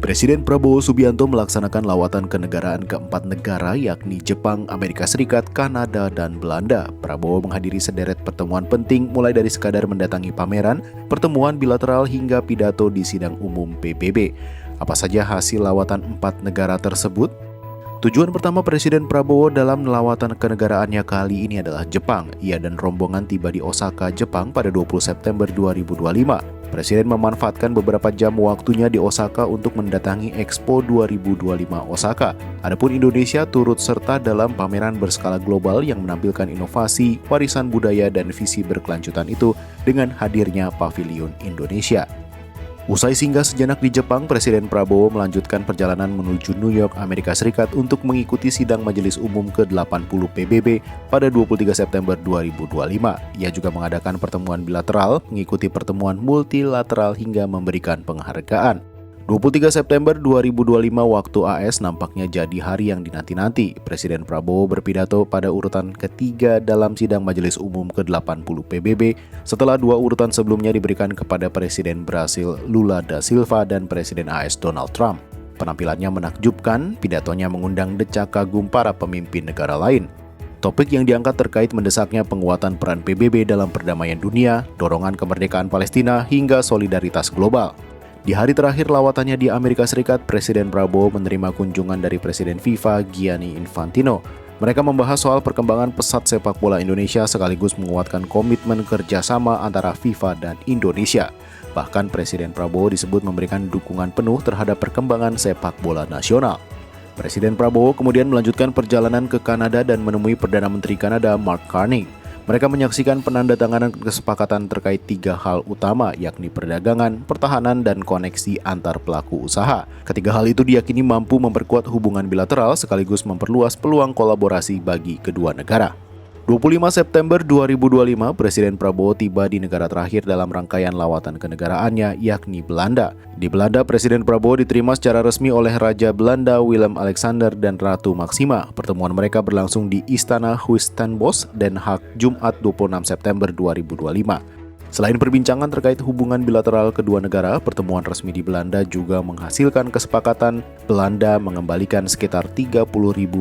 Presiden Prabowo Subianto melaksanakan lawatan kenegaraan ke 4 negara yakni Jepang, Amerika Serikat, Kanada, dan Belanda. Prabowo menghadiri sederet pertemuan penting mulai dari sekadar mendatangi pameran, pertemuan bilateral hingga pidato di sidang umum PBB. Apa saja hasil lawatan 4 negara tersebut? Tujuan pertama Presiden Prabowo dalam lawatan kenegaraannya kali ini adalah Jepang. Ia dan rombongan tiba di Osaka, Jepang pada 20 September 2025. Presiden memanfaatkan beberapa jam waktunya di Osaka untuk mendatangi Expo 2025 Osaka. Adapun Indonesia turut serta dalam pameran berskala global yang menampilkan inovasi, warisan budaya, dan visi berkelanjutan itu dengan hadirnya Pavilion Indonesia. Usai singgah sejenak di Jepang, Presiden Prabowo melanjutkan perjalanan menuju New York, Amerika Serikat untuk mengikuti sidang Majelis Umum ke-80 PBB pada 23 September 2025. Ia juga mengadakan pertemuan bilateral, mengikuti pertemuan multilateral hingga memberikan penghargaan. 23 September 2025 waktu AS nampaknya jadi hari yang dinanti-nanti. Presiden Prabowo berpidato pada urutan ketiga dalam sidang Majelis Umum ke-80 PBB setelah 2 urutan sebelumnya diberikan kepada Presiden Brasil Lula da Silva dan Presiden AS Donald Trump. Penampilannya menakjubkan, pidatonya mengundang decak kagum para pemimpin negara lain. Topik yang diangkat terkait mendesaknya penguatan peran PBB dalam perdamaian dunia, dorongan kemerdekaan Palestina, hingga solidaritas global. Di hari terakhir lawatannya di Amerika Serikat, Presiden Prabowo menerima kunjungan dari Presiden FIFA Gianni Infantino. Mereka membahas soal perkembangan pesat sepak bola Indonesia sekaligus menguatkan komitmen kerjasama antara FIFA dan Indonesia. Bahkan Presiden Prabowo disebut memberikan dukungan penuh terhadap perkembangan sepak bola nasional. Presiden Prabowo kemudian melanjutkan perjalanan ke Kanada dan menemui Perdana Menteri Kanada Mark Carney. Mereka menyaksikan penandatanganan kesepakatan terkait 3 hal utama, yakni perdagangan, pertahanan, dan koneksi antar pelaku usaha. Ketiga hal itu diyakini mampu memperkuat hubungan bilateral sekaligus memperluas peluang kolaborasi bagi kedua negara. 25 September 2025, Presiden Prabowo tiba di negara terakhir dalam rangkaian lawatan kenegaraannya, yakni Belanda. Di Belanda, Presiden Prabowo diterima secara resmi oleh Raja Belanda Willem-Alexander dan Ratu Maxima. Pertemuan mereka berlangsung di Istana Huistenbos, Den Haag, Jumat 26 September 2025. Selain perbincangan terkait hubungan bilateral kedua negara, pertemuan resmi di Belanda juga menghasilkan kesepakatan Belanda mengembalikan sekitar 30.000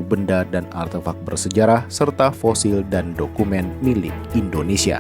benda dan artefak bersejarah serta fosil dan dokumen milik Indonesia.